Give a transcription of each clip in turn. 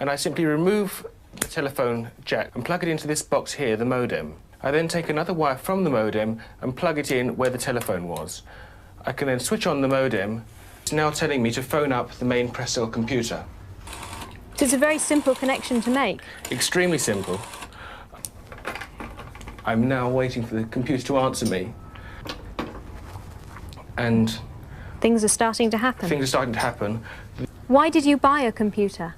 and I simply remove the telephone jack and plug it into this box here, the modem. I then take another wire from the modem and plug it in where the telephone was. I can then switch on the modem. It's now telling me to phone up the main press cell computer. So it's a very simple connection to make. Extremely simple. I'm now waiting for the computer to answer me. And things are starting to happen. Things are starting to happen. Why did you buy a computer?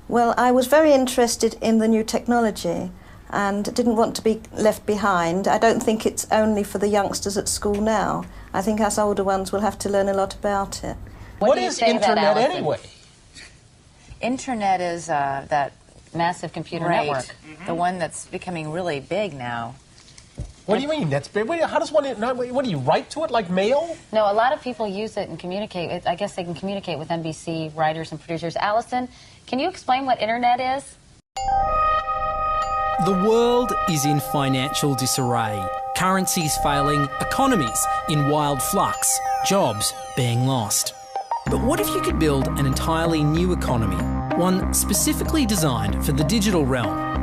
Well, I was very interested in the new technology and didn't want to be left behind. I don't think it's only for the youngsters at school now. I think us older ones will have to learn a lot about it. What is Internet anyway? Internet is that massive computer network, the one that's becoming really big now. What do you mean? That's big? How does one? What do you write to it like mail? No, a lot of people use it and communicate. I guess they can communicate with NBC writers and producers. Allison, can you explain what Internet is? The world is in financial disarray. Currencies failing, economies in wild flux, jobs being lost. But what if you could build an entirely new economy, one specifically designed for the digital realm?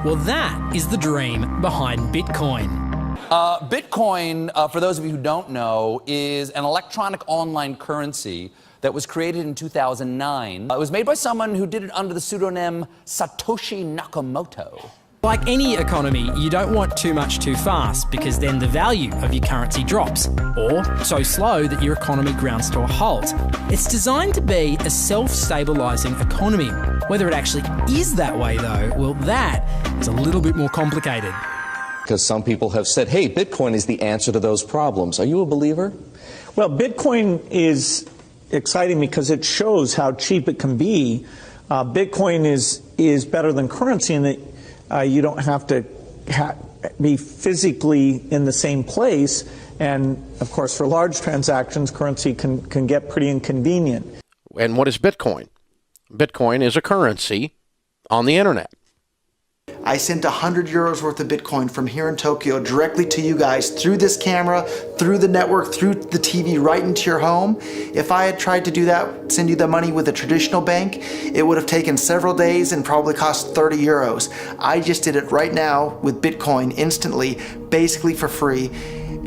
Well, that is the dream behind Bitcoin. Bitcoin, for those of you who don't know, is an electronic online currency that was created in 2009. It was made by someone who did it under the pseudonym Satoshi Nakamoto. Like any economy, you don't want too much too fast because then the value of your currency drops, or so slow that your economy grounds to a halt. It's designed to be a self-stabilising economy. Whether it actually is that way though, well, that is a little bit more complicated. Because some people have said, hey, Bitcoin is the answer to those problems. Are you a believer? Well, Bitcoin is exciting because it shows how cheap it can be. Bitcoin is better than currency in that you don't have to be physically in the same place. And, of course, for large transactions, currency can get pretty inconvenient. And what is Bitcoin? Bitcoin is a currency on the internet. I sent 100 euros worth of Bitcoin from here in Tokyo directly to you guys through this camera, through the network, through the TV, right into your home. If I had tried to do that, send you the money with a traditional bank, it would have taken several days and probably cost 30 euros. I just did it right now with Bitcoin instantly, basically for free,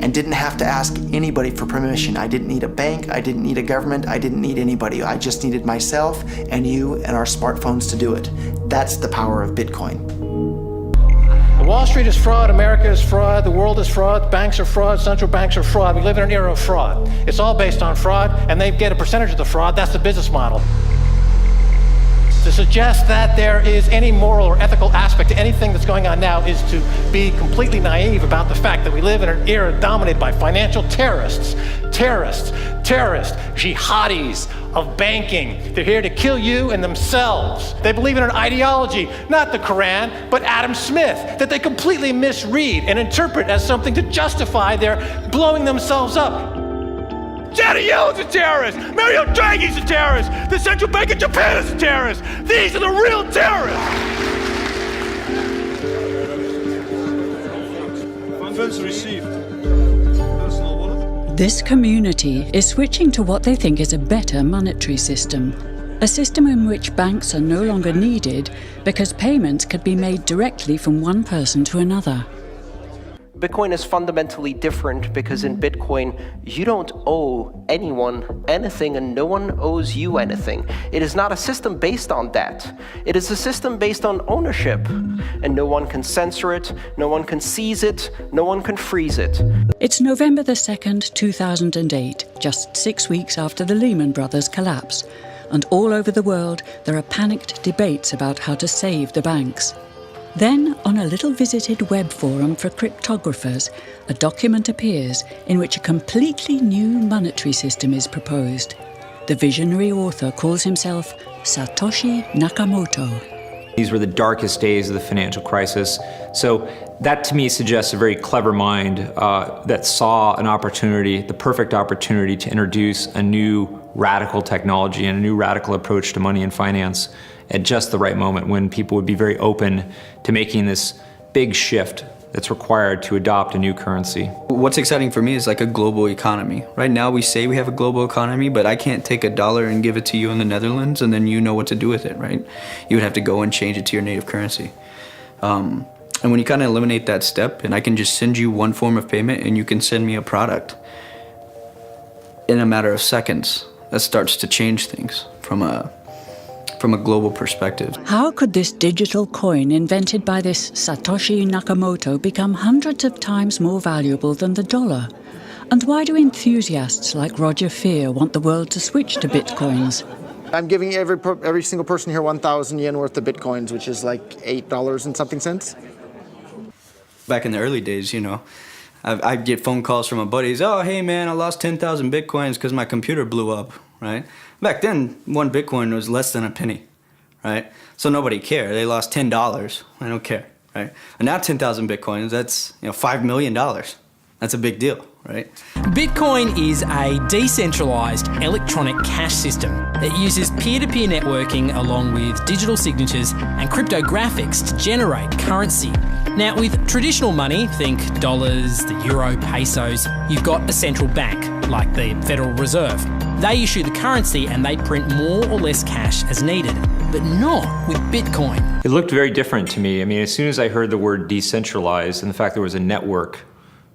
and didn't have to ask anybody for permission. I didn't need a bank, I didn't need a government, I didn't need anybody. I just needed myself and you and our smartphones to do it. That's the power of Bitcoin. Wall Street is fraud, America is fraud, the world is fraud, banks are fraud, central banks are fraud. We live in an era of fraud. It's all based on fraud, and they get a percentage of the fraud. That's the business model. To suggest that there is any moral or ethical aspect to anything that's going on now is to be completely naive about the fact that we live in an era dominated by financial terrorists, jihadis of banking. They're here to kill you and themselves. They believe in an ideology, not the Quran, but Adam Smith, that they completely misread and interpret as something to justify their blowing themselves up. Janet Yellen's a terrorist! Mario Draghi's a terrorist! The Central Bank of Japan is a terrorist! These are the real terrorists! Funds received. This community is switching to what they think is a better monetary system. A system in which banks are no longer needed because payments could be made directly from one person to another. Bitcoin is fundamentally different because in Bitcoin, you don't owe anyone anything and no one owes you anything. It is not a system based on debt. It is a system based on ownership. And no one can censor it, no one can seize it, no one can freeze it. It's November the 2nd, 2008, just 6 weeks after the Lehman Brothers collapse. And all over the world, there are panicked debates about how to save the banks. Then, on a little visited web forum for cryptographers, a document appears in which a completely new monetary system is proposed. The visionary author calls himself Satoshi Nakamoto. These were the darkest days of the financial crisis. So that to me suggests a very clever mind that saw an opportunity, the perfect opportunity to introduce a new radical technology and a new radical approach to money and finance at just the right moment when people would be very open to making this big shift that's required to adopt a new currency. What's exciting for me is like a global economy. Right now we say we have a global economy, but I can't take $1 and give it to you in the Netherlands and then you know what to do with it, right? You would have to go and change it to your native currency. And when you kind of eliminate that step, and I can just send you one form of payment and you can send me a product in a matter of seconds, that starts to change things from a global perspective. How could this digital coin invented by this Satoshi Nakamoto become hundreds of times more valuable than the dollar? And why do enthusiasts like Roger Fear want the world to switch to bitcoins? I'm giving every single person here 1,000 yen worth of bitcoins, which is like $8 and something cents. Back in the early days, you know, I'd get phone calls from my buddies. Oh, hey man, I lost 10,000 bitcoins because my computer blew up, right? Back then, one bitcoin was less than a penny, right? So nobody cared. They lost $10. I don't care, right? And now 10,000 bitcoins, that's $5 million. That's a big deal, right? Bitcoin is a decentralized electronic cash system that uses peer-to-peer networking along with digital signatures and cryptographics to generate currency. Now, with traditional money, think dollars, the euro, pesos, you've got a central bank, like the Federal Reserve. They issue the currency and they print more or less cash as needed, but not with Bitcoin. It looked very different to me. I mean, as soon as I heard the word decentralized and the fact there was a network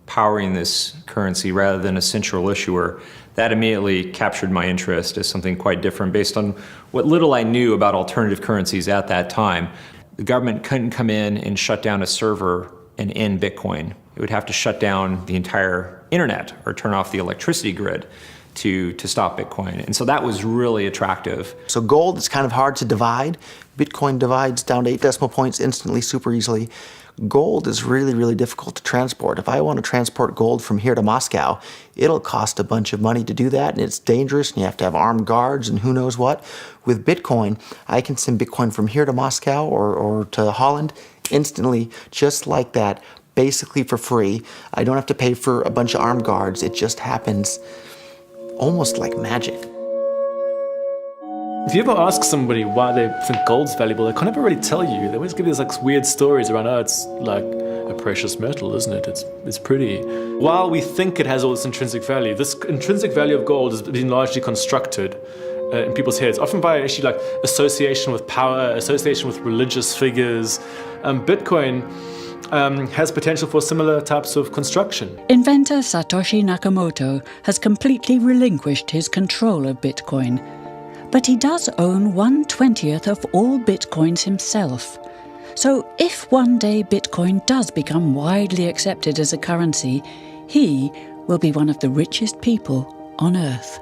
powering this currency rather than a central issuer, that immediately captured my interest as something quite different based on what little I knew about alternative currencies at that time. The government couldn't come in and shut down a server and end Bitcoin. It would have to shut down the entire internet or turn off the electricity grid to stop Bitcoin. And so that was really attractive. So gold is kind of hard to divide. Bitcoin divides down to 8 decimal points instantly, super easily. Gold is really, really difficult to transport. If I want to transport gold from here to Moscow, it'll cost a bunch of money to do that, and it's dangerous, and you have to have armed guards and who knows what. With Bitcoin, I can send Bitcoin from here to Moscow or to Holland instantly, just like that, basically for free. I don't have to pay for a bunch of armed guards. It just happens almost like magic. If you ever ask somebody why they think gold's valuable, they can't ever really tell you. They always give you these like weird stories around, oh, it's like a precious metal, isn't it? It's pretty. While we think it has all this intrinsic value, this intrinsic value of gold has been largely constructed in people's heads, often by actually like association with power, association with religious figures. Bitcoin has potential for similar types of construction. Inventor Satoshi Nakamoto has completely relinquished his control of Bitcoin. But he does own 1/20th of all Bitcoins himself. So if one day Bitcoin does become widely accepted as a currency, he will be one of the richest people on Earth.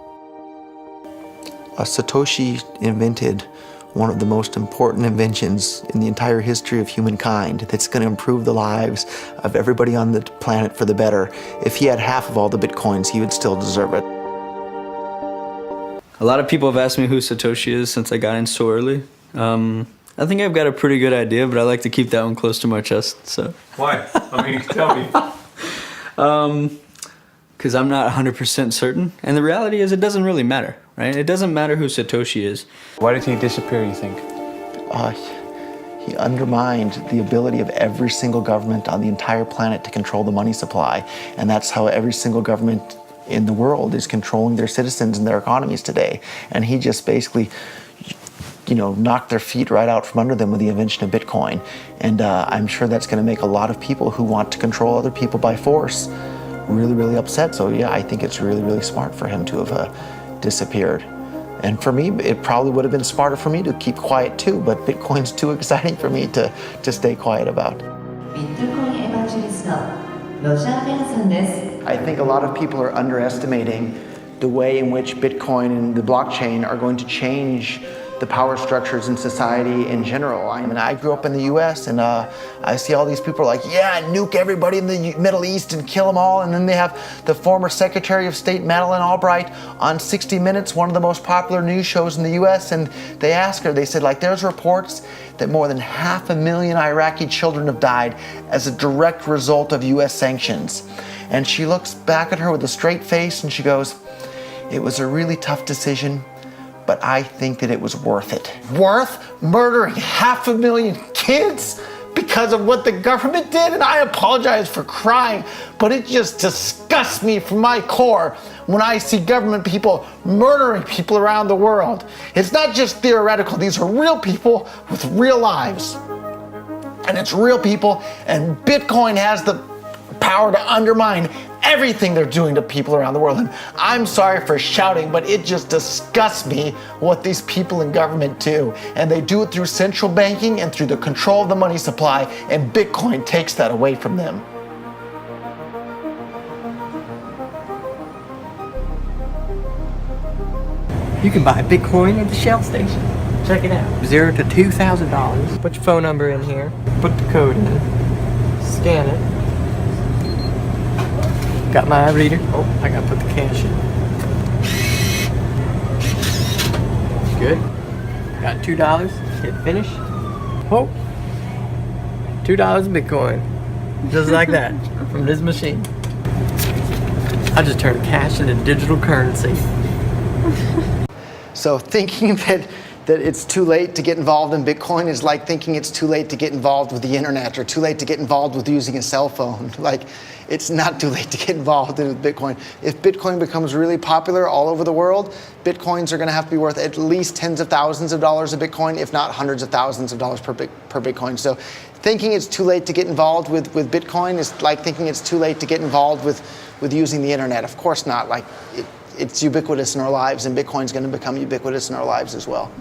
Satoshi invented one of the most important inventions in the entire history of humankind that's going to improve the lives of everybody on the planet for the better. If he had half of all the Bitcoins, he would still deserve it. A lot of people have asked me who Satoshi is since I got in so early. I think I've got a pretty good idea, but I like to keep that one close to my chest. So why? I mean, tell me. Because I'm not 100% certain. And the reality is it doesn't really matter, right? It doesn't matter who Satoshi is. Why did he disappear, you think? He undermined the ability of every single government on the entire planet to control the money supply. And that's how every single government in the world is controlling their citizens and their economies today. And he just basically, knocked their feet right out from under them with the invention of Bitcoin. And I'm sure that's going to make a lot of people who want to control other people by force really, really upset. So yeah, I think it's really, really smart for him to have disappeared. And for me, it probably would have been smarter for me to keep quiet too, but Bitcoin's too exciting for me to stay quiet about. I think a lot of people are underestimating the way in which Bitcoin and the blockchain are going to change the power structures in society in general. I mean, I grew up in the US and I see all these people like, yeah, nuke everybody in the Middle East and kill them all. And then they have the former Secretary of State Madeleine Albright on 60 Minutes, one of the most popular news shows in the US. And they asked her, they said, like, there's reports that more than 500,000 Iraqi children have died as a direct result of US sanctions. And she looks back at her with a straight face and she goes, it was a really tough decision, but I think that it was worth it. Worth murdering 500,000 kids because of what the government did, and I apologize for crying, but it just disgusts me from my core when I see government people murdering people around the world. It's not just theoretical, these are real people with real lives. And it's real people, and Bitcoin has the power to undermine everything they're doing to people around the world. And I'm sorry for shouting, but it just disgusts me what these people in government do. And they do it through central banking and through the control of the money supply, and Bitcoin takes that away from them. You can buy Bitcoin at the Shell station. Check it out. $0 to $2,000. Put your phone number in here. Put the code in. Scan it. Got my reader. Oh, I gotta put the cash in. Good. Got $2. Hit finish. Oh. $2 Bitcoin. Just like that. From this machine. I just turned cash into digital currency. So thinking that it's too late to get involved in Bitcoin is like thinking it's too late to get involved with the internet or too late to get involved with using a cell phone. Like, it's not too late to get involved in Bitcoin. If Bitcoin becomes really popular all over the world, Bitcoins are going to have to be worth at least tens of thousands of dollars a Bitcoin, if not hundreds of thousands of dollars per Bitcoin. So thinking it's too late to get involved with Bitcoin is like thinking it's too late to get involved with using the internet. Of course not. Like, it's ubiquitous in our lives, and Bitcoin's going to become ubiquitous in our lives as well.